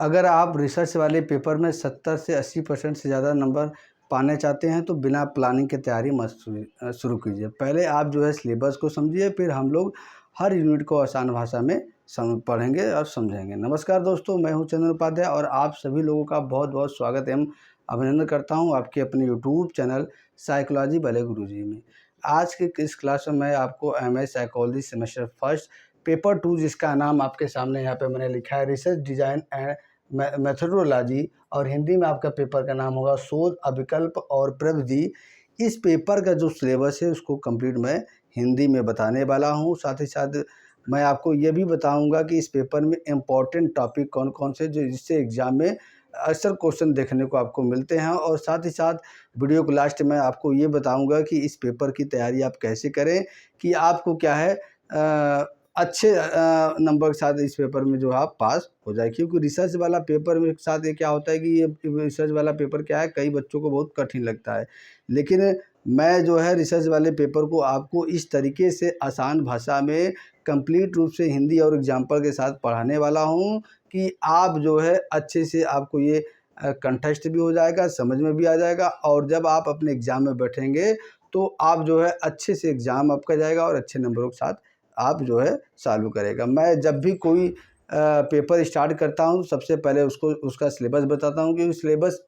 अगर आप रिसर्च वाले पेपर में 70 से 80% से ज़्यादा नंबर पाने चाहते हैं तो बिना प्लानिंग के तैयारी मत शुरू कीजिए। पहले आप जो है सिलेबस को समझिए, फिर हम लोग हर यूनिट को आसान भाषा में पढ़ेंगे और समझेंगे। नमस्कार दोस्तों, मैं हूं चंदन उपाध्याय और आप सभी लोगों का बहुत बहुत स्वागत एवं अभिनंदन करता हूं आपके अपने यूट्यूब चैनल साइकोलॉजी भले गुरुजी में। आज के इस क्लास में मैं आपको MA psychology semester first paper 2, जिसका नाम आपके सामने यहाँ पे मैंने लिखा है रिसर्च डिजाइन एंड मेथोडोलॉजी, और हिंदी में आपका पेपर का नाम होगा शोध, अभिकल्प और प्रविधि। इस पेपर का जो सिलेबस है उसको कंप्लीट मैं हिंदी में बताने वाला हूँ। साथ ही साथ मैं आपको ये भी बताऊंगा कि इस पेपर में इम्पॉर्टेंट टॉपिक कौन कौन से जो जिससे एग्ज़ाम में अक्सर क्वेश्चन देखने को आपको मिलते हैं, और साथ ही साथ वीडियो के लास्ट में आपको ये बताऊंगा कि इस पेपर की तैयारी आप कैसे करें कि आपको क्या है अच्छे नंबर के साथ इस पेपर में जो आप पास हो जाए। क्योंकि रिसर्च वाला पेपर में साथ ये क्या होता है कि ये रिसर्च वाला पेपर क्या है, कई बच्चों को बहुत कठिन लगता है, लेकिन मैं जो है रिसर्च वाले पेपर को आपको इस तरीके से आसान भाषा में कंप्लीट रूप से हिंदी और एग्जाम्पल के साथ पढ़ाने वाला हूँ कि आप जो है अच्छे से आपको ये कंठस्थ भी हो जाएगा, समझ में भी आ जाएगा, और जब आप अपने एग्ज़ाम में बैठेंगे तो आप जो है अच्छे से एग्ज़ाम आपका जाएगा और अच्छे नंबरों के साथ आप जो है सॉल्व करेगा। मैं जब भी कोई पेपर स्टार्ट करता हूँ सबसे पहले उसका सिलेबस बताता हूँ, क्योंकि सिलेबस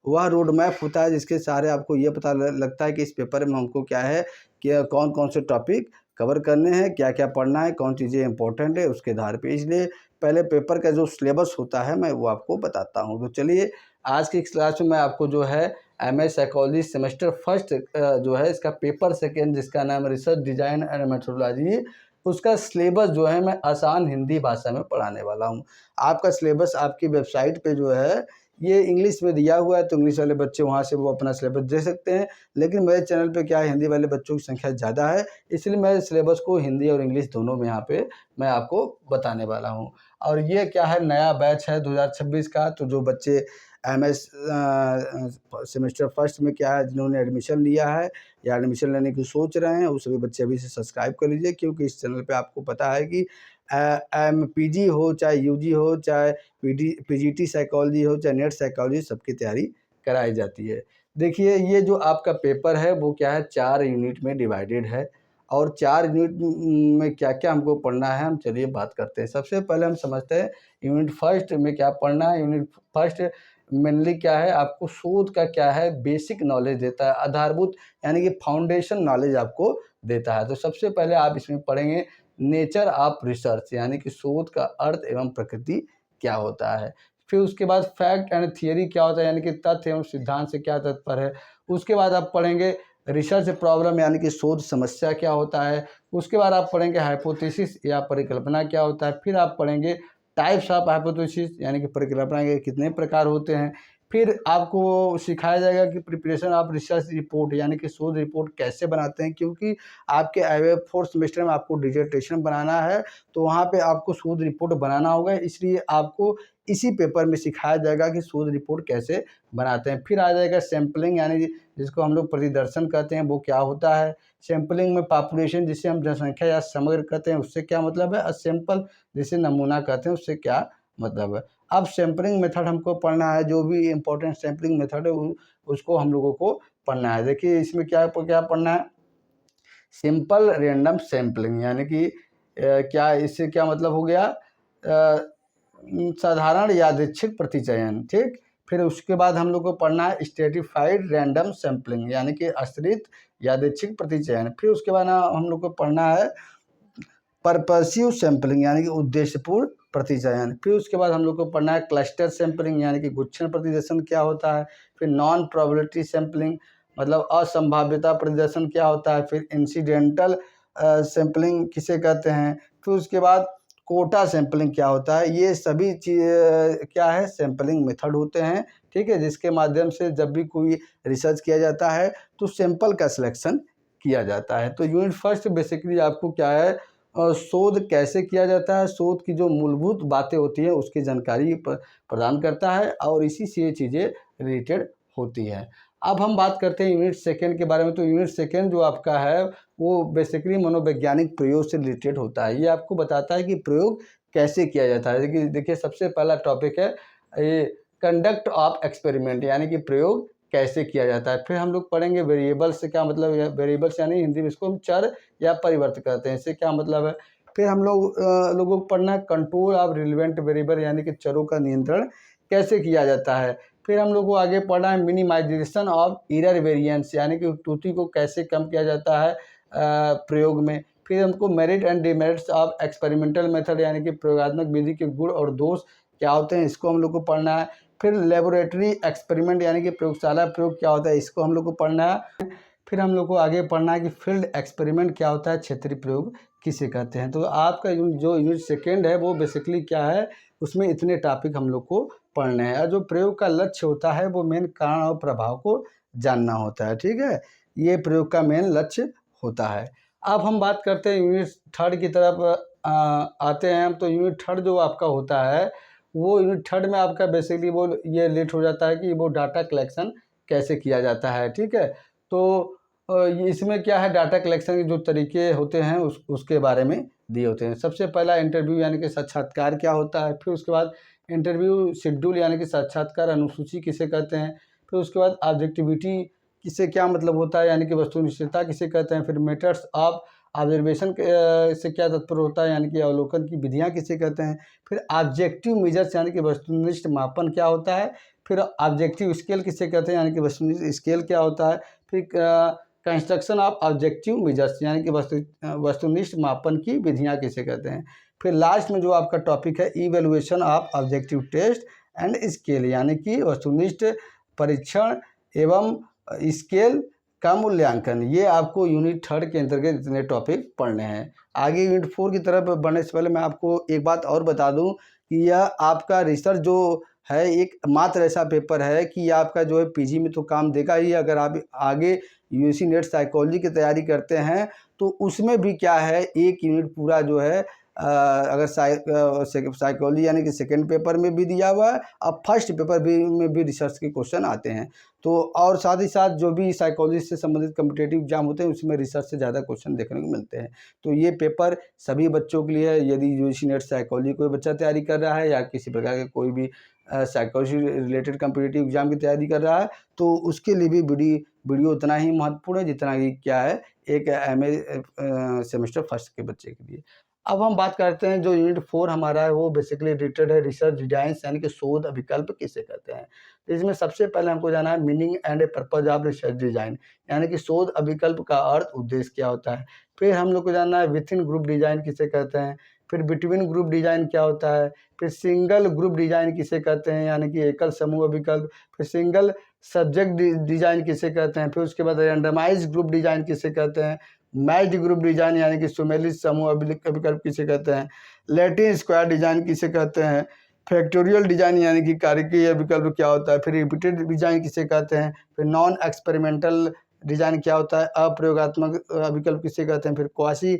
वह रोड मैप होता है जिसके सहारे आपको ये पता लगता है कि इस पेपर में हमको क्या है कि कौन कौन से टॉपिक कवर करने हैं, क्या क्या पढ़ना है, कौन चीज़ें इंपॉर्टेंट है उसके आधार पे। इसलिए पहले पेपर का जो सिलेबस होता है मैं वो आपको बताता हूँ। तो चलिए आज की क्लास में मैं आपको जो है एमए साइकोलॉजी सेमेस्टर फर्स्ट जो है इसका पेपर सेकेंड, जिसका नाम रिसर्च डिजाइन एंड मेथोडोलॉजी, उसका सिलेबस जो है मैं आसान हिंदी भाषा में पढ़ाने वाला हूँ। आपका सिलेबस आपकी वेबसाइट पे जो है ये इंग्लिश में दिया हुआ है, तो इंग्लिश वाले बच्चे वहाँ से वो अपना सिलेबस दे सकते हैं, लेकिन मेरे चैनल पे क्या है हिंदी वाले बच्चों की संख्या ज़्यादा है, इसलिए मैं सिलेबस को हिंदी और इंग्लिश दोनों में यहाँ पे मैं आपको बताने वाला हूँ। और ये क्या है, नया बैच है 2026 का, तो जो बच्चे एमएस सेमेस्टर फर्स्ट में क्या है जिन्होंने एडमिशन लिया है या एडमिशन लेने की सोच रहे हैं, वो सभी बच्चे अभी से सब्सक्राइब कर लीजिए, क्योंकि इस चैनल पे आपको पता है कि पीजी हो चाहे यूजी हो चाहे पीजीटी साइकोलॉजी हो चाहे नेट साइकोलॉजी, सबकी तैयारी कराई जाती है। देखिए ये जो आपका पेपर है वो क्या है 4 यूनिट में डिवाइडेड है, और 4 यूनिट में क्या क्या हमको पढ़ना है हम चलिए बात करते हैं। सबसे पहले हम समझते हैं यूनिट फर्स्ट में क्या पढ़ना है। यूनिट फर्स्ट मेनली क्या है, आपको शोध का क्या है बेसिक नॉलेज देता है, आधारभूत यानी कि फाउंडेशन नॉलेज आपको देता है। तो सबसे पहले आप इसमें पढ़ेंगे नेचर ऑफ रिसर्च, यानी कि शोध का अर्थ एवं प्रकृति क्या होता है। फिर उसके बाद फैक्ट एंड थियरी क्या होता है, यानी कि तथ्य एवं सिद्धांत से क्या तात्पर्य है। उसके बाद आप पढ़ेंगे रिसर्च प्रॉब्लम, यानी कि शोध समस्या क्या होता है। उसके बाद आप पढ़ेंगे हाइपोथेसिस या परिकल्पना क्या होता है। फिर आप पढ़ेंगे टाइप्स ऑफ हाइपोथेसिस, यानी कि परिकल्पना के कितने प्रकार होते हैं। फिर आपको सिखाया जाएगा कि प्रिपरेशन ऑफ रिसर्च रिपोर्ट, यानी कि शोध रिपोर्ट कैसे बनाते हैं, क्योंकि आपके आगे 4th सेमेस्टर में आपको डिसर्टेशन बनाना है, तो वहाँ पे आपको शोध रिपोर्ट बनाना होगा, इसलिए आपको इसी पेपर में सिखाया जाएगा कि शोध रिपोर्ट कैसे बनाते हैं। फिर आ जाएगा सैम्पलिंग, यानी जिसको हम लोग प्रतिदर्शन कहते हैं, वो क्या होता है। सैम्पलिंग में पॉपुलेशन, जिसे हम जनसंख्या या समग्र कहते हैं, उससे क्या मतलब है। सैंपल जिसे नमूना कहते हैं, उससे क्या मतलब है। अब सैम्पलिंग मेथड हमको पढ़ना है, जो भी इम्पोर्टेंट सैम्पलिंग मेथड है उसको हम लोगों को पढ़ना है। देखिए इसमें क्या क्या पढ़ना है, सिंपल रैंडम सैम्पलिंग, यानी कि क्या इससे क्या मतलब हो गया, साधारण यादृच्छिक प्रतिचयन, ठीक। फिर उसके बाद हम लोग को पढ़ना है स्ट्रेटिफाइड रैंडम सैम्पलिंग, यानी कि आश्रित यादृच्छिक प्रतिचयन। फिर उसके बाद हम लोग को पढ़ना है पर्पसिव सैम्पलिंग, यानी कि उद्देश्यपूर्ण प्रतिचयन। फिर उसके बाद हम लोग को पढ़ना है क्लस्टर सैम्पलिंग, यानी कि गुच्छन प्रतिदर्शन क्या होता है। फिर नॉन प्रोबेबिलिटी सैम्पलिंग, मतलब असंभाव्यता प्रतिदर्शन क्या होता है। फिर इंसिडेंटल सैम्पलिंग किसे कहते हैं। फिर उसके बाद कोटा सैम्पलिंग क्या होता है। ये सभी चीज़ क्या है सैम्पलिंग मेथड होते हैं, ठीक है, जिसके माध्यम से जब भी कोई रिसर्च किया जाता है तो सैंपल का सिलेक्शन किया जाता है। तो यूनिट फर्स्ट बेसिकली आपको क्या है शोध कैसे किया जाता है, शोध की जो मूलभूत बातें होती हैं उसकी जानकारी प्रदान करता है, और इसी से ये चीज़ें रिलेटेड होती हैं। अब हम बात करते हैं यूनिट सेकेंड के बारे में। तो यूनिट सेकेंड जो आपका है वो बेसिकली मनोवैज्ञानिक प्रयोग से रिलेटेड होता है। ये आपको बताता है कि प्रयोग कैसे किया जाता है। देखिए सबसे पहला टॉपिक है ये कंडक्ट ऑफ एक्सपेरिमेंट यानी कि प्रयोग कैसे किया जाता है। फिर हम लोग पढ़ेंगे वेरिएबल से क्या मतलब है, वेरिएबल्स यानी हिंदी में इसको हम चर या परिवर्त करते हैं, इससे क्या मतलब है। फिर हम लोगों को पढ़ना है कंट्रोल ऑफ रिलेवेंट वेरिएबल यानी कि चरों का नियंत्रण कैसे किया जाता है। फिर हम लोग को आगे पढ़ना है मिनिमाइजेशन ऑफ एरर वेरिएंस यानी कि त्रुटि को कैसे कम किया जाता है प्रयोग में। फिर हमको merit and demerits of experimental method यानी कि प्रयोगात्मक विधि के गुण और दोष क्या होते हैं, इसको हम लोग को पढ़ना है। फिर लेबोरेटरी एक्सपेरिमेंट यानी कि प्रयोगशाला प्रयोग क्या होता है, इसको हम लोग को पढ़ना है। फिर हम लोग को आगे पढ़ना है कि फील्ड एक्सपेरिमेंट क्या होता है, क्षेत्रीय प्रयोग किसे कहते हैं। तो आपका जो यूनिट सेकेंड है वो बेसिकली क्या है, उसमें इतने टॉपिक हम लोग को पढ़ने हैं। और जो प्रयोग का लक्ष्य होता है वो मेन कारण और प्रभाव को जानना होता है, ठीक है। ये प्रयोग का मेन लक्ष्य होता है। अब हम बात करते हैं यूनिट थर्ड की तरफ आते हैं हम। तो यूनिट थर्ड जो आपका होता है वो यूनिट थर्ड में आपका बेसिकली वो ये लेट हो जाता है कि वो डाटा कलेक्शन कैसे किया जाता है, ठीक है। तो इसमें क्या है, डाटा कलेक्शन के जो तरीके होते हैं उसके बारे में दिए होते हैं। सबसे पहला इंटरव्यू यानी कि साक्षात्कार क्या होता है। फिर उसके बाद इंटरव्यू शेड्यूल यानी कि साक्षात्कार अनुसूची किसे कहते हैं। फिर उसके बाद ऑब्जेक्टिविटी किसे क्या मतलब होता है यानी कि वस्तुनिष्ठता किसे कहते हैं। फिर मेथड्स ऑफ ऑब्जर्वेशन से क्या तात्पर्य होता है यानी कि अवलोकन की विधियां किसे कहते हैं। फिर ऑब्जेक्टिव मेजर्स यानी कि वस्तुनिष्ठ मापन क्या होता है। फिर ऑब्जेक्टिव स्केल किसे कहते हैं यानी कि वस्तुनिष्ठ स्केल क्या होता है। फिर कंस्ट्रक्शन ऑफ ऑब्जेक्टिव मेजर्स यानी कि वस्तुनिष्ठ मापन की विधियां किसे कहते हैं। फिर लास्ट में जो आपका टॉपिक है evaluation of objective test and scale यानी कि वस्तुनिष्ठ परीक्षण एवं स्केल का मूल्यांकन। ये आपको यूनिट थर्ड के अंतर्गत इतने टॉपिक पढ़ने हैं। आगे यूनिट 4 की तरफ बढ़ने से पहले मैं आपको एक बात और बता दूं कि यह आपका रिसर्च जो है एक मात्र ऐसा पेपर है कि आपका जो है पीजी में तो काम देगा ही। अगर आप आगे यूजीसी नेट साइकोलॉजी की तैयारी करते हैं तो उसमें भी क्या है, एक यूनिट पूरा जो है अगर साइकोलॉजी यानी कि सेकेंड पेपर में भी दिया हुआ है, अब फर्स्ट पेपर में भी रिसर्च के क्वेश्चन आते हैं। तो और साथ ही साथ जो भी साइकोलॉजी से संबंधित कॉम्पिटिटिव एग्जाम होते हैं उसमें रिसर्च से ज़्यादा क्वेश्चन देखने को मिलते हैं। तो ये पेपर सभी बच्चों के लिए है। यदि यूजीसी नेट साइकोलॉजी कोई बच्चा तैयारी कर रहा है या किसी प्रकार के कोई भी साइकोलॉजी रिलेटेड कॉम्पिटिटिव एग्जाम की तैयारी कर रहा है तो उसके लिए भी वीडियो उतना ही महत्वपूर्ण है जितना कि क्या है एक MA सेमेस्टर फर्स्ट के बच्चे के लिए। अब हम बात करते हैं जो यूनिट 4 हमारा है वो बेसिकली रिलेटेड है रिसर्च डिजाइन यानी कि शोध विकल्प किसे कहते हैं। तो इसमें सबसे पहले हमको जाना है meaning and purpose of research design यानी कि शोध विकल्प का अर्थ उद्देश्य क्या होता है। फिर हम लोग को जानना है विथ इन ग्रुप डिजाइन किसे कहते हैं। फिर बिटवीन ग्रुप डिजाइन क्या होता है। फिर सिंगल ग्रुप डिजाइन किसे कहते हैं यानी कि एकल समूह विकल्प। फिर सिंगल सब्जेक्ट डिजाइन किसे कहते हैं। फिर उसके बाद रैंडमाइज ग्रुप डिजाइन किसे कहते हैं। मैच्ड ग्रुप डिजाइन यानी कि सुमेलित समूह विकल्प किसे कहते हैं। लैटिन स्क्वायर डिजाइन किसे कहते हैं। फैक्टोरियल डिजाइन यानी कि कार्यकीय विकल्प क्या होता है। फिर रिपीटेड डिजाइन किसे कहते हैं। फिर नॉन एक्सपेरिमेंटल डिजाइन क्या होता है। अप्रयोगात्मक विकल्प किसे कहते हैं। फिर क्वासी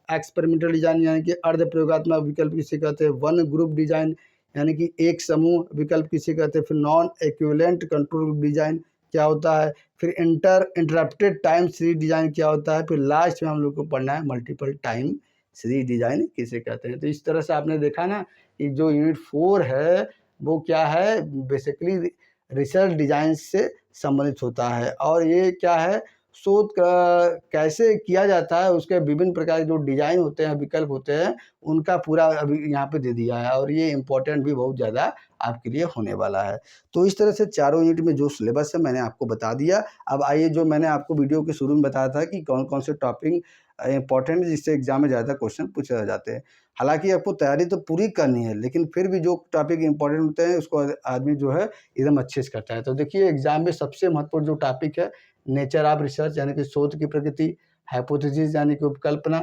एक्सपेरिमेंटल डिजाइन यानी कि अर्ध प्रयोगात्मक विकल्प किसे कहते हैं। वन ग्रुप डिजाइन यानी कि एक समूह विकल्प किसे कहते हैं। फिर non equivalent control group design क्या होता है। फिर इंटरप्टेड टाइम सीरीज डिजाइन क्या होता है। फिर लास्ट में हम लोग को पढ़ना है मल्टीपल टाइम सीरीज डिजाइन किसे कहते हैं। तो इस तरह से आपने देखा ना कि जो यूनिट 4 है वो क्या है, बेसिकली रिसर्च डिजाइन से संबंधित होता है। और ये क्या है, शोध कैसे किया जाता है उसके विभिन्न प्रकार के जो डिजाइन होते हैं विकल्प होते हैं उनका पूरा अभी यहाँ पे दे दिया है। और ये इम्पोर्टेंट भी बहुत ज़्यादा आपके लिए होने वाला है। तो इस तरह से चारों यूनिट में जो सिलेबस है मैंने आपको बता दिया। अब आइए जो मैंने आपको वीडियो के शुरू में बताया था कि कौन कौन से टॉपिक इंपॉर्टेंट है जिससे एग्जाम में ज़्यादा क्वेश्चन पूछे जाते हैं। हालांकि आपको तैयारी तो पूरी करनी है लेकिन फिर भी जो टॉपिक इंपॉर्टेंट होते हैं उसको आदमी जो है एकदम अच्छे से करता है। तो देखिए एग्जाम में सबसे महत्वपूर्ण जो टॉपिक है नेचर ऑफ रिसर्च यानी कि शोध की प्रकृति। हाइपोथेसिस यानी कि उपकल्पना।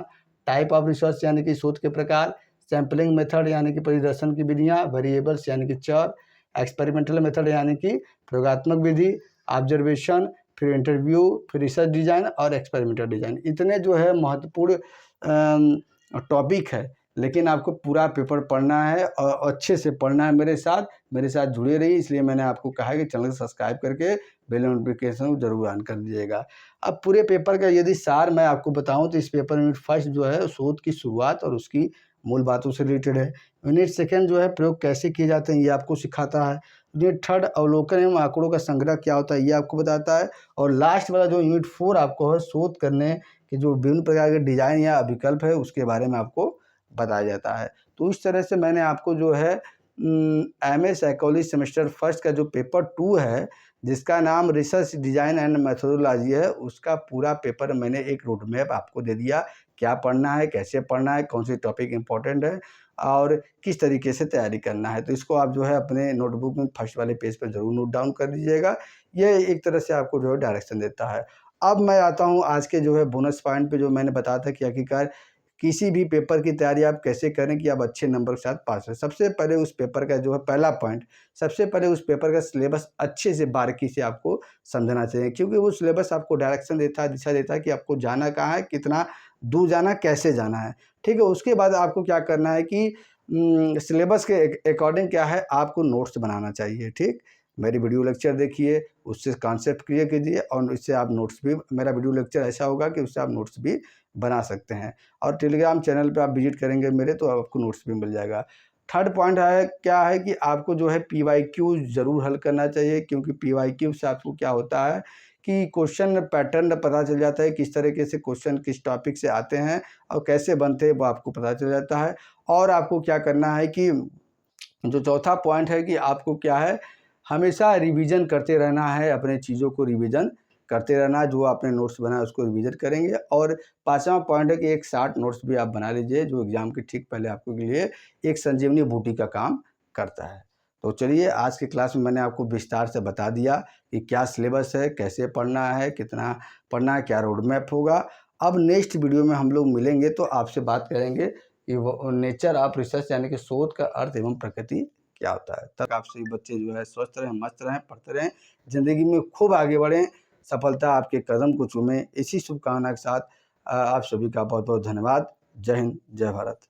टाइप ऑफ रिसर्च यानी कि शोध के प्रकार। सैम्पलिंग मेथड यानी कि परिदर्शन की विधियाँ। वेरिएबल्स यानी कि चर। एक्सपेरिमेंटल मेथड यानी कि प्रयोगात्मक विधि। ऑब्जर्वेशन, फिर इंटरव्यू, फिर रिसर्च डिजाइन और एक्सपेरिमेंटल डिजाइन। इतने जो है महत्वपूर्ण टॉपिक है लेकिन आपको पूरा पेपर पढ़ना है और अच्छे से पढ़ना है। मेरे साथ जुड़े रहिए, इसलिए मैंने आपको कहा कि चैनल सब्सक्राइब करके बेल नोटिफिकेशन जरूर ऑन कर दीजिएगा। अब पूरे पेपर का यदि सार मैं आपको बताऊं तो इस पेपर में फर्स्ट जो है शोध की शुरुआत और उसकी मूल बातों से रिलेटेड है। यूनिट सेकेंड जो है प्रयोग कैसे किए जाते हैं ये आपको सिखाता है। यूनिट थर्ड अवलोकन एवं आंकड़ों का संग्रह क्या होता है ये आपको बताता है। और लास्ट वाला जो यूनिट 4 आपको है शोध करने के जो विभिन्न प्रकार के डिजाइन या विकल्प है उसके बारे में आपको बताया जाता है। तो इस तरह से मैंने आपको जो है MA साइकोलॉजी सेमेस्टर फर्स्ट का जो पेपर 2 है जिसका नाम रिसर्च डिजाइन एंड मेथोडोलॉजी है उसका पूरा पेपर मैंने एक रोड मैप आपको दे दिया। क्या पढ़ना है, कैसे पढ़ना है, कौन से टॉपिक इंपॉर्टेंट है और किस तरीके से तैयारी करना है। तो इसको आप जो है अपने नोटबुक में फर्स्ट वाले पेज पर ज़रूर नोट डाउन कर दीजिएगा। ये एक तरह से आपको जो है डायरेक्शन देता है। अब मैं आता हूँ आज के जो है बोनस पॉइंट पे, जो मैंने बताया था कि आखिरकार किसी भी पेपर की तैयारी आप कैसे करें कि आप अच्छे नंबर के साथ पास हो। सबसे पहले उस पेपर का जो है पहला पॉइंट, सबसे पहले उस पेपर का सिलेबस अच्छे से बारीकी से आपको समझना चाहिए, क्योंकि वो सिलेबस आपको डायरेक्शन देता है, दिशा देता है कि आपको जाना कहाँ है, कितना दूर जाना है, कैसे जाना है। ठीक है, उसके बाद आपको क्या करना है कि सिलेबस के अकॉर्डिंग क्या है आपको नोट्स बनाना चाहिए। ठीक, मेरी वीडियो लेक्चर देखिए, उससे कॉन्सेप्ट क्लियर कीजिए और इससे आप नोट्स भी, मेरा वीडियो लेक्चर ऐसा होगा कि उससे आप नोट्स भी बना सकते हैं। और टेलीग्राम चैनल पे आप विजिट करेंगे मेरे तो आपको नोट्स भी मिल जाएगा। थर्ड पॉइंट है क्या है कि आपको जो है PYQ ज़रूर हल करना चाहिए, क्योंकि PYQ से आपको क्या होता है कि क्वेश्चन पैटर्न पता चल जाता है, किस तरीके से क्वेश्चन किस टॉपिक से आते हैं और कैसे बनते हैं वो आपको पता चल जाता है। और आपको क्या करना है कि जो चौथा पॉइंट है कि आपको क्या है हमेशा रिवीजन करते रहना है, अपने चीज़ों को रिवीजन करते रहना, जो आपने नोट्स बनाया उसको रिवीजन करेंगे। और पांचवा पॉइंट है कि एक शार्ट नोट्स भी आप बना लीजिए जो एग्जाम के ठीक पहले आपके लिए एक संजीवनी बूटी का काम करता है। तो चलिए, आज की क्लास में मैंने आपको विस्तार से बता दिया कि क्या सिलेबस है, कैसे पढ़ना है, कितना पढ़ना है, क्या रोड मैप होगा। अब नेक्स्ट वीडियो में हम लोग मिलेंगे तो आपसे बात करेंगे कि वो नेचर ऑफ रिसर्च यानी कि शोध का अर्थ एवं प्रकृति क्या होता है। तक आप सभी बच्चे जो है स्वस्थ रहें, मस्त रहें, पढ़ते रहें, ज़िंदगी में खूब आगे बढ़ें, सफलता आपके कदम को चूमे। इसी शुभकामना के साथ आप सभी का बहुत बहुत धन्यवाद। जय हिंद, जय भारत।